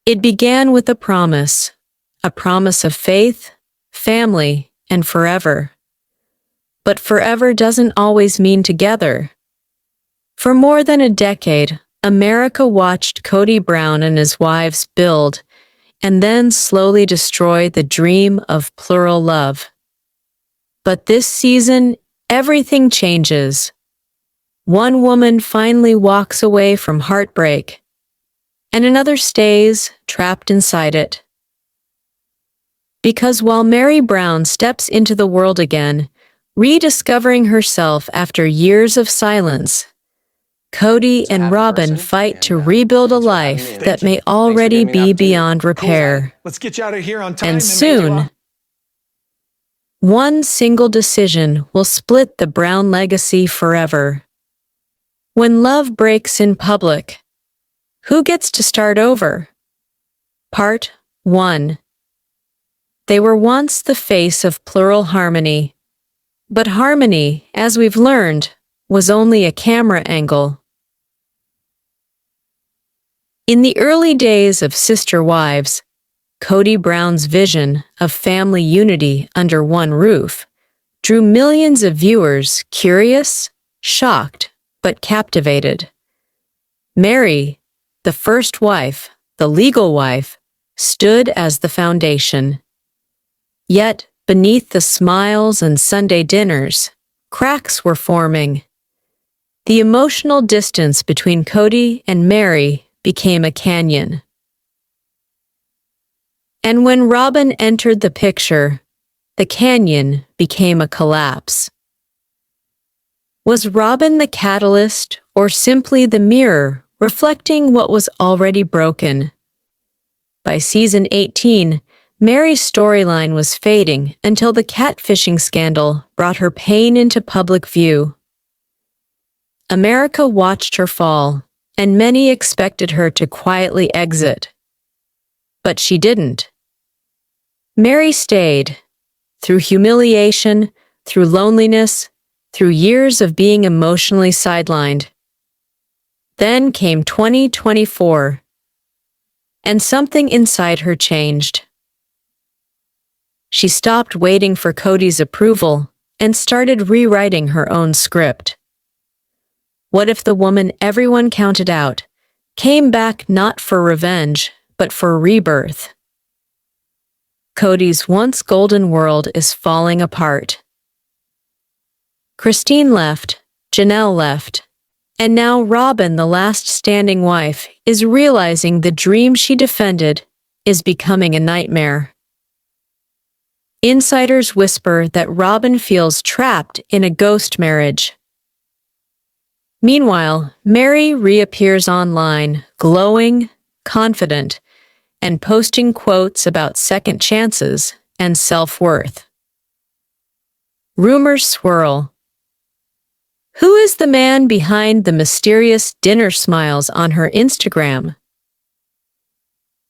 It began with a promise of faith, family, and forever. But forever doesn't always mean together. For more than a decade, America watched Kody Brown and his wives build and then slowly destroy the dream of plural love. But this season, everything changes. One woman finally walks away from heartbreak, and another stays trapped inside it. Because while Meri Brown steps into the world again, rediscovering herself after years of silence, Kody and Robyn fight to rebuild a life that may already be beyond repair. Let's get you out of here on time. And soon, one single decision will split the Brown legacy forever. When love breaks in public, who gets to start over? Part 1. They were once the face of plural harmony. But harmony, as we've learned, was only a camera angle. In the early days of Sister Wives, Kody Brown's vision of family unity under one roof drew millions of viewers curious, shocked, but captivated. Meri, the first wife, the legal wife, stood as the foundation. Yet, beneath the smiles and Sunday dinners, cracks were forming. The emotional distance between Kody and Meri became a canyon. And when Robyn entered the picture, the canyon became a collapse. Was Robyn the catalyst or simply the mirror reflecting what was already broken? By season 18, Meri's storyline was fading until the catfishing scandal brought her pain into public view. America watched her fall, and many expected her to quietly exit. But she didn't. Meri stayed, through humiliation, through loneliness, through years of being emotionally sidelined. Then came 2024, and something inside her changed. She stopped waiting for Kody's approval and started rewriting her own script. What if the woman everyone counted out came back not for revenge, but for rebirth? Kody's once golden world is falling apart. Christine left, Janelle left, and now Robyn, the last standing wife, is realizing the dream she defended is becoming a nightmare. Insiders whisper that Robyn feels trapped in a ghost marriage. Meanwhile, Meri reappears online, glowing, confident, and posting quotes about second chances and self-worth. Rumors swirl. Who is the man behind the mysterious dinner smiles on her Instagram?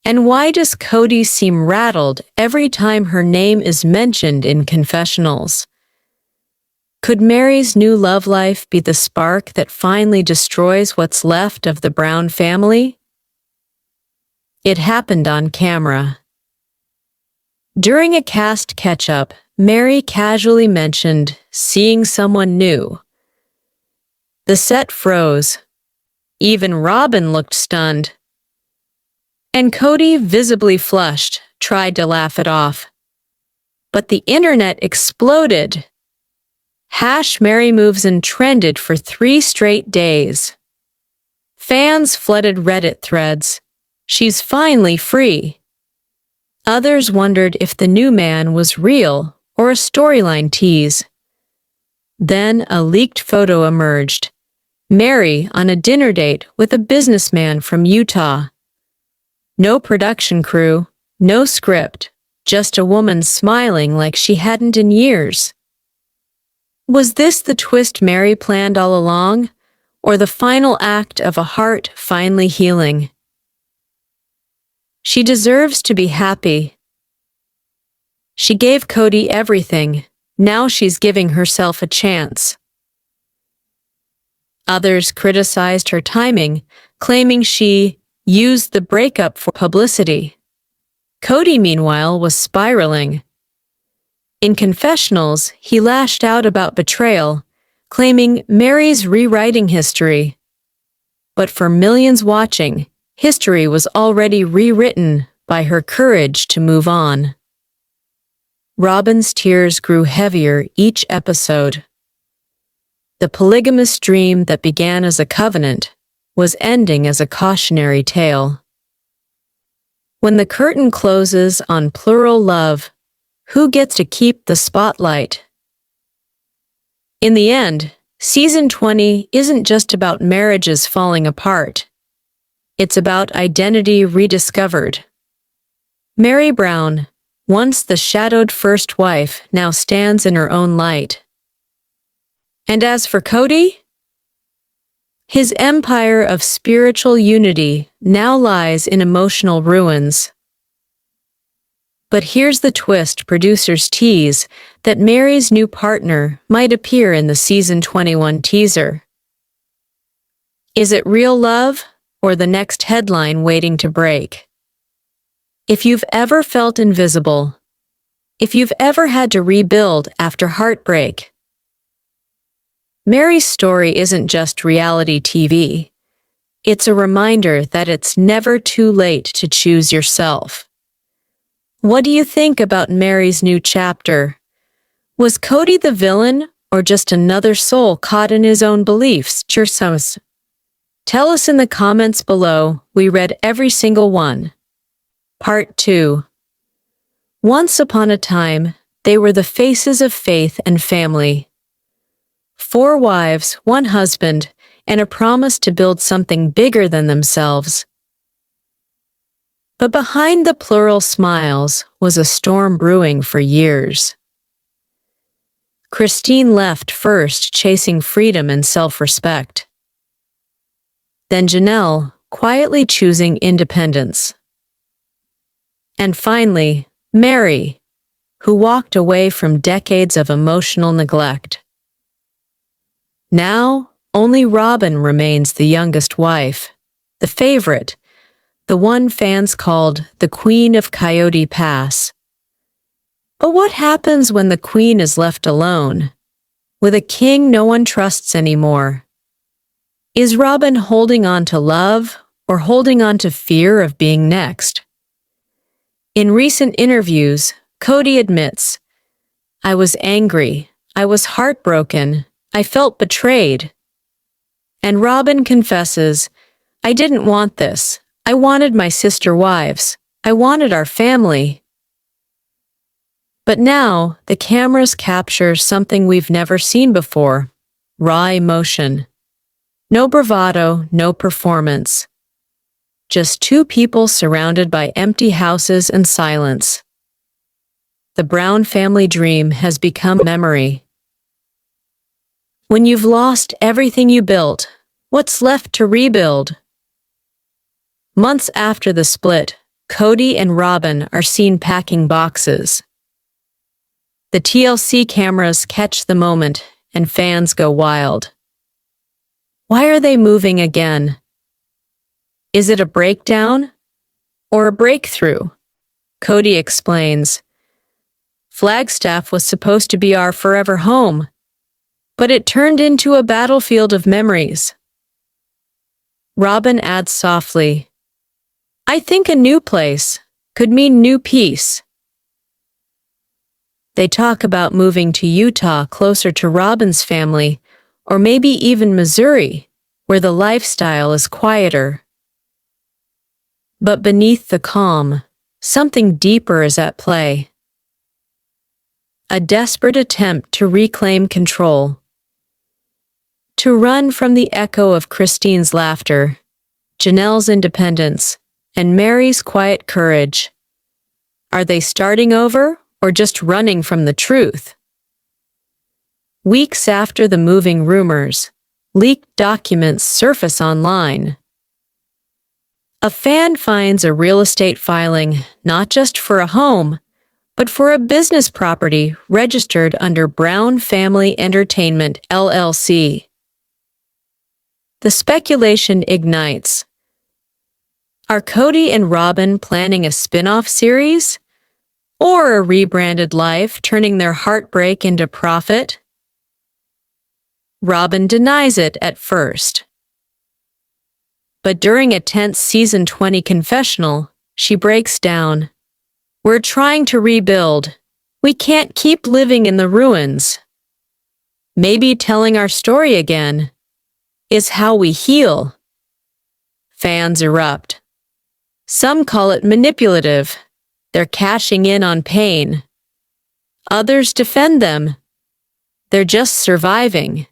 And why does Kody seem rattled every time her name is mentioned in confessionals? Could Meri's new love life be the spark that finally destroys what's left of the Brown family? It happened on camera. During a cast catch-up, Meri casually mentioned seeing someone new. The set froze. Even Robyn looked stunned. And Kody, visibly flushed, tried to laugh it off. But the internet exploded. #MeriMovesIn trended for 3 straight days. Fans flooded Reddit threads. She's finally free. Others wondered if the new man was real or a storyline tease. Then a leaked photo emerged. Meri on a dinner date with a businessman from Utah. No production crew, no script, just a woman smiling like she hadn't in years. Was this the twist Meri planned all along, or the final act of a heart finally healing? She deserves to be happy. She gave Kody everything. Now she's giving herself a chance. Others criticized her timing, claiming she used the breakup for publicity. Kody, meanwhile, was spiraling. In confessionals, he lashed out about betrayal, claiming Meri's rewriting history. But for millions watching, history was already rewritten by her courage to move on. Robyn's tears grew heavier each episode. The polygamous dream that began as a covenant was ending as a cautionary tale. When the curtain closes on plural love, who gets to keep the spotlight? In the end, Season 20 isn't just about marriages falling apart. It's about identity rediscovered. Meri Brown, once the shadowed first wife, now stands in her own light. And as for Kody, his empire of spiritual unity now lies in emotional ruins. But here's the twist producers tease that Meri's new partner might appear in the Season 21 teaser. Is it real love or the next headline waiting to break? If you've ever felt invisible, if you've ever had to rebuild after heartbreak, Meri's story isn't just reality TV. It's a reminder that it's never too late to choose yourself. What do you think about Meri's new chapter? Was Kody the villain or just another soul caught in his own beliefs? Tell us in the comments below. We read every single one. Part 2. Once upon a time, they were the faces of faith and family. 4 wives, 1 husband, and a promise to build something bigger than themselves. But behind the plural smiles was a storm brewing for years. Christine left first, chasing freedom and self-respect. Then Janelle, quietly choosing independence. And finally, Meri, who walked away from decades of emotional neglect. Now, only Robyn remains the youngest wife, the favorite, the one fans called the Queen of Coyote Pass. But what happens when the queen is left alone, with a king no one trusts anymore? Is Robyn holding on to love or holding on to fear of being next? In recent interviews, Kody admits, "I was angry, I was heartbroken, I felt betrayed." And Robyn confesses, "I didn't want this. I wanted my sister wives. I wanted our family." But now, the cameras capture something we've never seen before: raw emotion. No bravado, no performance. Just 2 people surrounded by empty houses and silence. The Brown family dream has become memory. When you've lost everything you built, what's left to rebuild? Months after the split, Kody and Robyn are seen packing boxes. The TLC cameras catch the moment, and fans go wild. Why are they moving again? Is it a breakdown or a breakthrough? Kody explains, "Flagstaff was supposed to be our forever home, but it turned into a battlefield of memories." Robyn adds softly, "I think a new place could mean new peace." They talk about moving to Utah, closer to Robyn's family, or maybe even Missouri, where the lifestyle is quieter. But beneath the calm, something deeper is at play. A desperate attempt to reclaim control. To run from the echo of Christine's laughter, Janelle's independence, and Meri's quiet courage. Are they starting over or just running from the truth? Weeks after the moving rumors, leaked documents surface online. A fan finds a real estate filing not just for a home, but for a business property registered under Brown Family Entertainment, LLC. The speculation ignites. Are Kody and Robyn planning a spin-off series? Or a rebranded life, turning their heartbreak into profit? Robyn denies it at first. But during a tense season 20 confessional, she breaks down. We're trying to rebuild. We can't keep living in the ruins. Maybe telling our story again is how we heal. Fans erupt. Some call it manipulative. They're cashing in on pain. Others defend them. They're just surviving.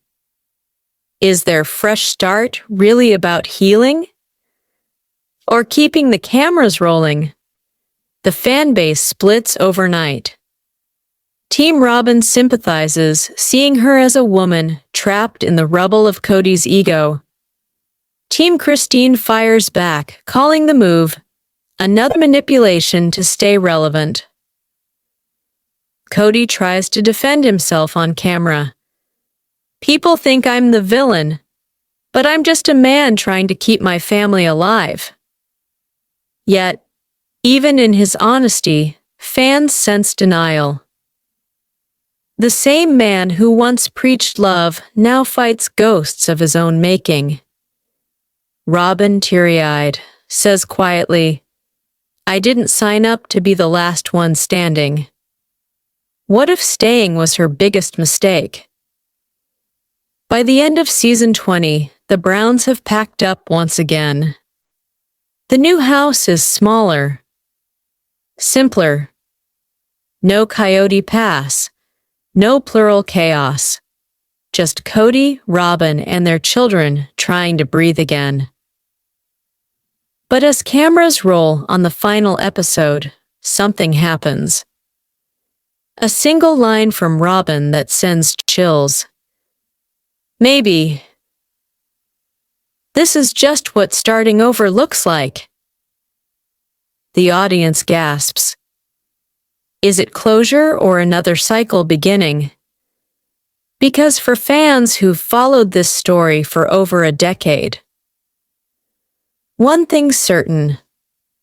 Is their fresh start really about healing? Or keeping the cameras rolling? The fan base splits overnight. Team Robyn sympathizes, seeing her as a woman trapped in the rubble of Kody's ego. Team Christine fires back, calling the move another manipulation to stay relevant. Kody tries to defend himself on camera. People think I'm the villain, but I'm just a man trying to keep my family alive. Yet, even in his honesty, fans sense denial. The same man who once preached love now fights ghosts of his own making. Robyn, teary-eyed, says quietly, I didn't sign up to be the last one standing. What if staying was her biggest mistake? By the end of season 20, the Browns have packed up once again. The new house is smaller, simpler. No Coyote Pass, no plural chaos. Just Kody, Robyn, and their children trying to breathe again. But as cameras roll on the final episode, something happens. A single line from Robyn that sends chills. Maybe. This is just what starting over looks like. The audience gasps. Is it closure or another cycle beginning? Because for fans who've followed this story for over a decade, one thing's certain,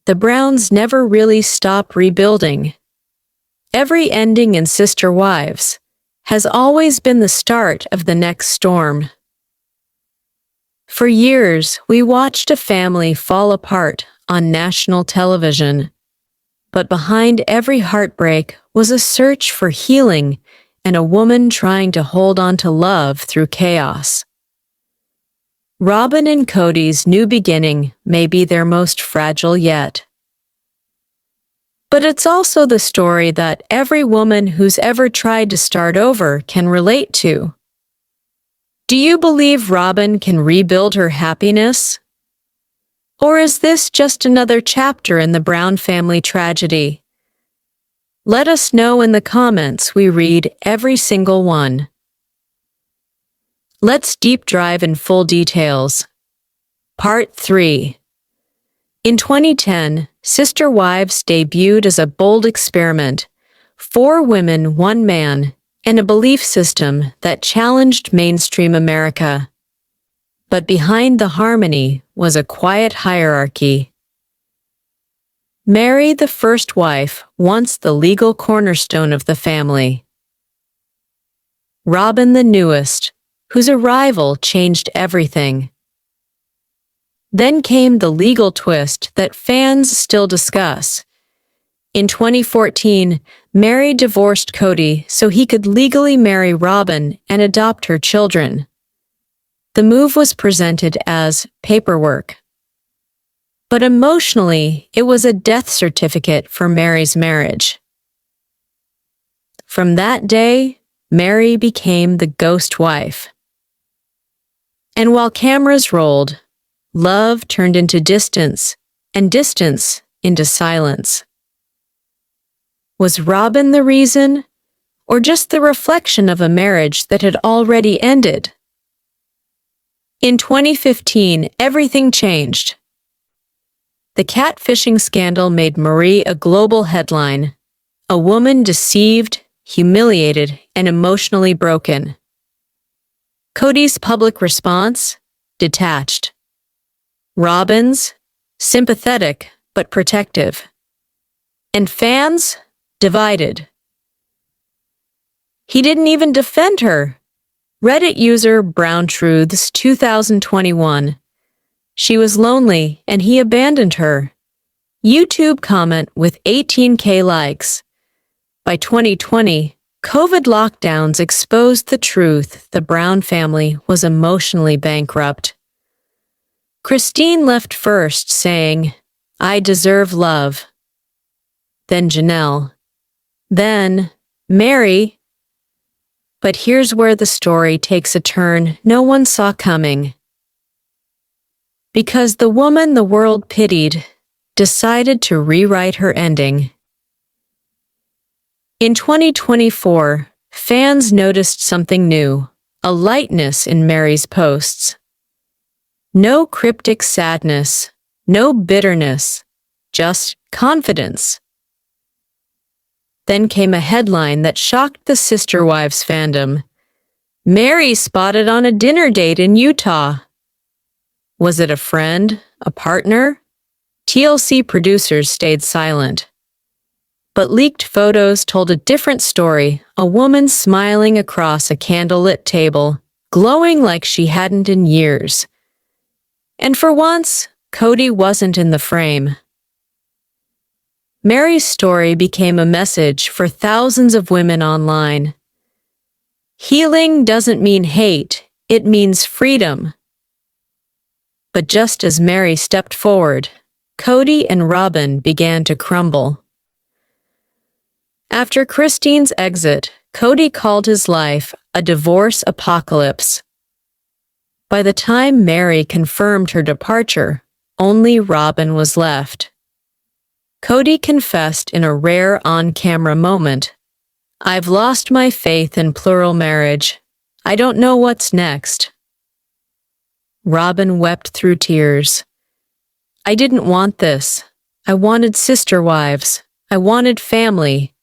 the Browns never really stop rebuilding. Every ending in Sister Wives has always been the start of the next storm. For years, we watched a family fall apart on national television, but behind every heartbreak was a search for healing and a woman trying to hold on to love through chaos. Robyn and Kody's new beginning may be their most fragile yet. But it's also the story that every woman who's ever tried to start over can relate to. Do you believe Robyn can rebuild her happiness? Or is this just another chapter in the Brown family tragedy? Let us know in the comments. We read every single one. Let's deep dive in full details. Part 3. In 2010, Sister Wives debuted as a bold experiment. 4 women, 1 man, and a belief system that challenged mainstream America. But behind the harmony was a quiet hierarchy. Meri, the first wife, once the legal cornerstone of the family. Robyn, the newest, whose arrival changed everything. Then came the legal twist that fans still discuss. In 2014, Meri divorced Kody so he could legally marry Robyn and adopt her children. The move was presented as paperwork. But emotionally, it was a death certificate for Meri's marriage. From that day, Meri became the ghost wife. And while cameras rolled, love turned into distance, and distance into silence. Was Robyn the reason, or just the reflection of a marriage that had already ended? In 2015, everything changed. The catfishing scandal made Meri a global headline, a woman deceived, humiliated, and emotionally broken. Kody's public response? Detached. Robyn's? sympathetic but protective. And fans? Divided. He didn't even defend her. Reddit user Brown Truths 2021. She was lonely and he abandoned her. YouTube comment with 18K likes. By 2020, COVID lockdowns exposed the truth the Brown family was emotionally bankrupt. Christine left first, saying, "I deserve love." Then Janelle. Then Meri. But here's where the story takes a turn no one saw coming. Because the woman the world pitied decided to rewrite her ending. In 2024, fans noticed something new, a lightness in Meri's posts. No cryptic sadness, no bitterness, just confidence. Then came a headline that shocked the Sister Wives fandom. Meri spotted on a dinner date in Utah. Was it a friend, a partner? TLC producers stayed silent. But leaked photos told a different story, a woman smiling across a candlelit table, glowing like she hadn't in years. And for once, Kody wasn't in the frame. Meri's story became a message for thousands of women online. Healing doesn't mean hate, it means freedom. But just as Meri stepped forward, Kody and Robyn began to crumble. After Christine's exit, Kody called his life a divorce apocalypse. By the time Meri confirmed her departure, only Robyn was left. Kody confessed in a rare on-camera moment, "I've lost my faith in plural marriage. I don't know what's next." Robyn wept through tears. "I didn't want this. I wanted sister wives. I wanted family."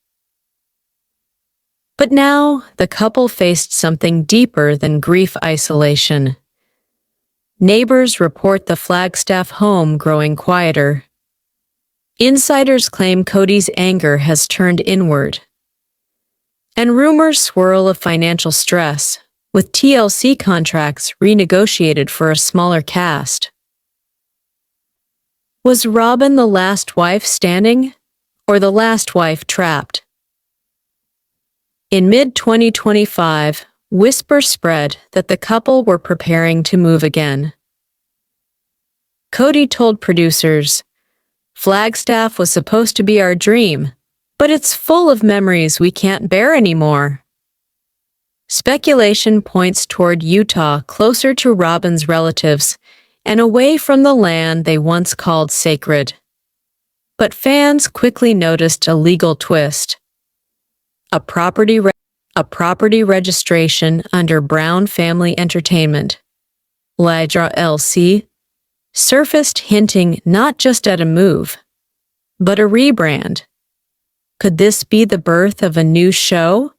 But now, the couple faced something deeper than grief isolation. Neighbors report the Flagstaff home growing quieter. Insiders claim Kody's anger has turned inward. And rumors swirl of financial stress, with TLC contracts renegotiated for a smaller cast. Was Robyn the last wife standing, or the last wife trapped? In mid-2025, whispers spread that the couple were preparing to move again. Kody told producers, "Flagstaff was supposed to be our dream, but it's full of memories we can't bear anymore." Speculation points toward Utah, closer to Robyn's relatives and away from the land they once called sacred. But fans quickly noticed a legal twist. A property registration under Brown Family Entertainment, Lidra LC, surfaced hinting not just at a move, but a rebrand. Could this be the birth of a new show?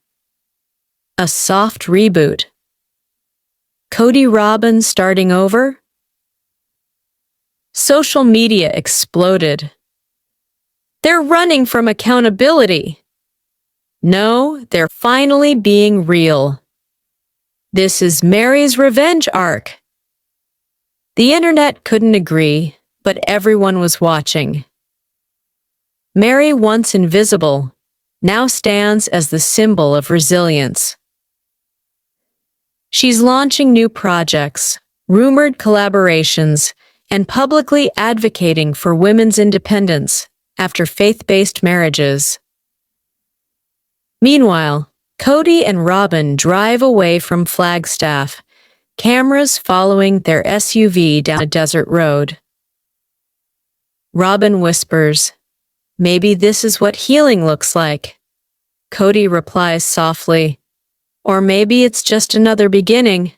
A soft reboot? Kody Robyn starting over? Social media exploded. "They're running from accountability." No, they're finally being real. This is Meri's revenge arc. The internet couldn't agree, but everyone was watching. Meri, once invisible, now stands as the symbol of resilience. She's launching new projects, rumored collaborations, and publicly advocating for women's independence after faith-based marriages. Meanwhile, Kody and Robyn drive away from Flagstaff, cameras following their SUV down a desert road. Robyn whispers, "Maybe this is what healing looks like." Kody replies softly, "Or maybe it's just another beginning."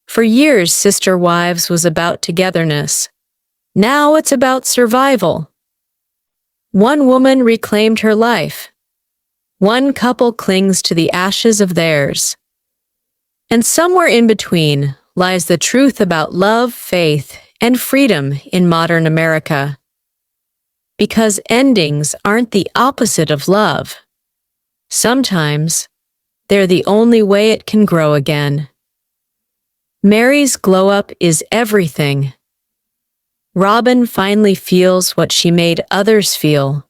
For years, Sister Wives was about togetherness. Now it's about survival. One woman reclaimed her life. One couple clings to the ashes of theirs. And somewhere in between lies the truth about love, faith, and freedom in modern America. Because endings aren't the opposite of love. Sometimes, they're the only way it can grow again. Meri's glow-up is everything. Robyn finally feels what she made others feel.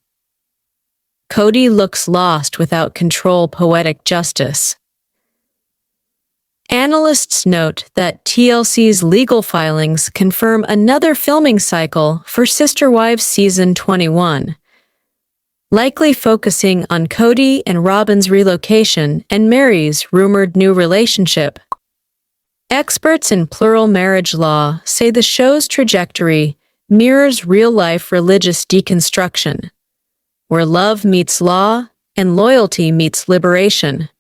Kody looks lost without control, poetic justice. Analysts note that TLC's legal filings confirm another filming cycle for Sister Wives Season 21, likely focusing on Kody and Robyn's relocation and Meri's rumored new relationship. Experts in plural marriage law say the show's trajectory mirrors real-life religious deconstruction, where love meets law and loyalty meets liberation.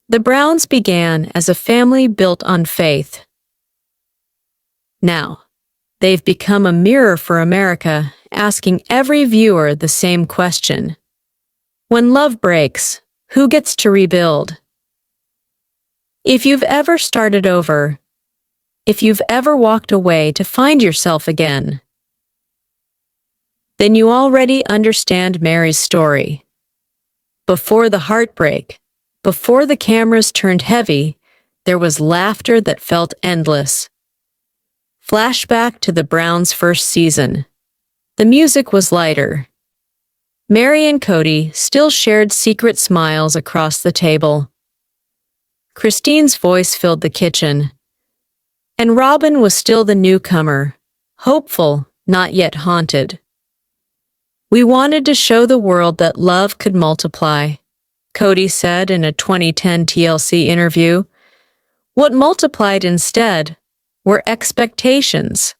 The Browns began as a family built on faith. Now, they've become a mirror for America, asking every viewer the same question. When love breaks, who gets to rebuild? If you've ever started over, if you've ever walked away to find yourself again, then you already understand Meri's story. Before the heartbreak, before the cameras turned heavy, there was laughter that felt endless. Flashback to the Browns' first season. The music was lighter. Meri and Kody still shared secret smiles across the table. Christine's voice filled the kitchen. And Robyn was still the newcomer, hopeful, not yet haunted. We wanted to show the world that love could multiply, Kody said in a 2010 TLC interview. What multiplied instead were expectations.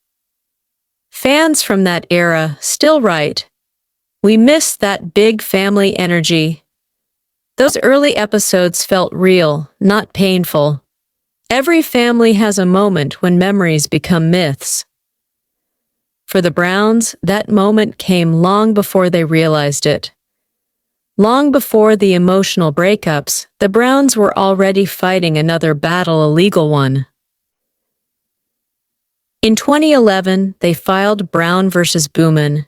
Fans from that era still write, "We miss that big family energy." Those early episodes felt real, not painful. Every family has a moment when memories become myths. For the Browns, that moment came long before they realized it. Long before the emotional breakups, the Browns were already fighting another battle, a legal one. In 2011, they filed Brown v. Booman,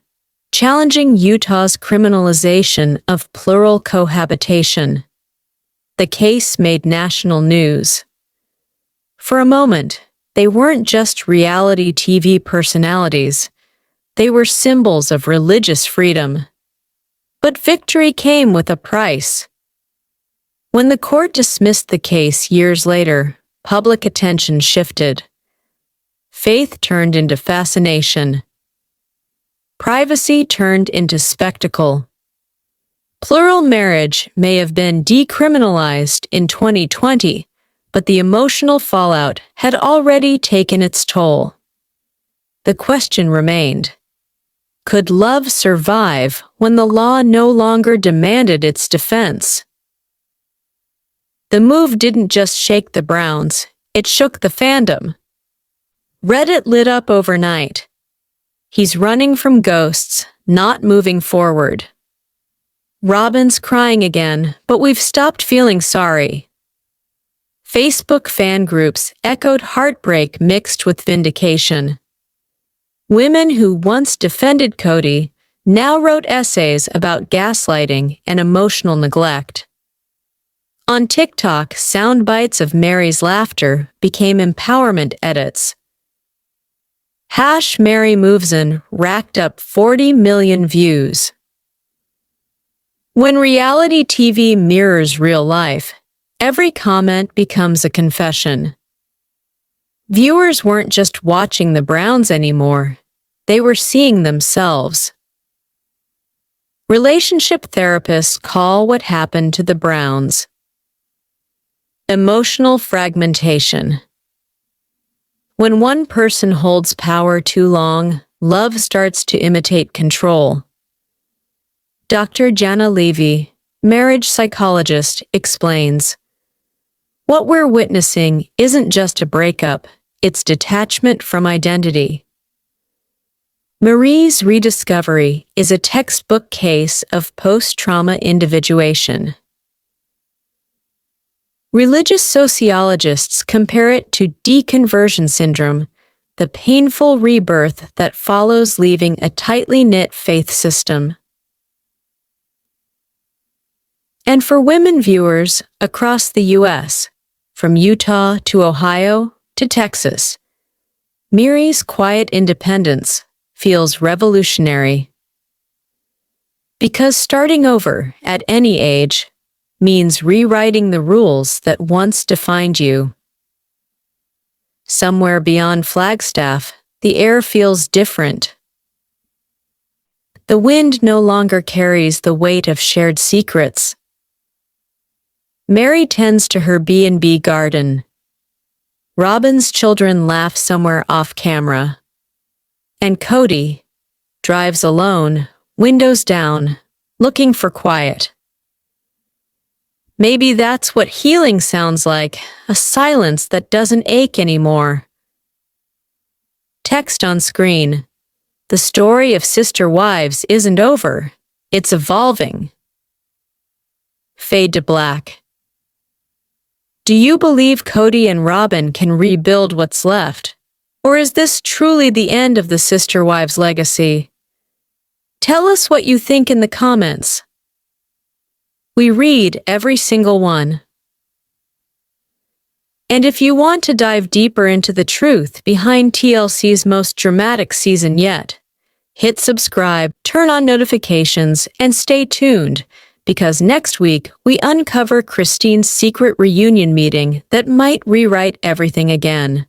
challenging Utah's criminalization of plural cohabitation. The case made national news. For a moment, they weren't just reality TV personalities. They were symbols of religious freedom. But victory came with a price. When the court dismissed the case years later, public attention shifted. Faith turned into fascination. Privacy turned into spectacle. Plural marriage may have been decriminalized in 2020, but the emotional fallout had already taken its toll. The question remained: could love survive when the law no longer demanded its defense? The move didn't just shake the Browns, it shook the fandom. Reddit lit up overnight. He's running from ghosts, not moving forward. Robyn's crying again, but we've stopped feeling sorry. Facebook fan groups echoed heartbreak mixed with vindication. Women who once defended Kody now wrote essays about gaslighting and emotional neglect. On TikTok, sound bites of Meri's laughter became empowerment edits. #MeriMovesIn racked up 40 million views. When reality TV mirrors real life, every comment becomes a confession. Viewers weren't just watching the Browns anymore, they were seeing themselves. Relationship therapists call what happened to the Browns emotional fragmentation. When one person holds power too long, love starts to imitate control. Dr. Janelle Levy, marriage psychologist, explains, "What we're witnessing isn't just a breakup, it's detachment from identity." Meri's rediscovery is a textbook case of post-trauma individuation. Religious sociologists compare it to deconversion syndrome, the painful rebirth that follows leaving a tightly knit faith system. And for women viewers across the U.S., from Utah to Ohio to Texas, Meri's quiet independence feels revolutionary. Because starting over at any age means rewriting the rules that once defined you. Somewhere beyond Flagstaff, the air feels different. The wind no longer carries the weight of shared secrets. Meri tends to her B&B garden. Robyn's children laugh somewhere off camera. And Kody drives alone, windows down, looking for quiet. Maybe that's what healing sounds like, a silence that doesn't ache anymore. Text on screen. The story of sister wives isn't over, it's evolving. Fade to black. Do you believe Kody and Robyn can rebuild what's left? Or is this truly the end of the sister wives' legacy? Tell us what you think in the comments. We read every single one. And if you want to dive deeper into the truth behind TLC's most dramatic season yet, hit subscribe, turn on notifications, and stay tuned, because next week we uncover Christine's secret reunion meeting that might rewrite everything again.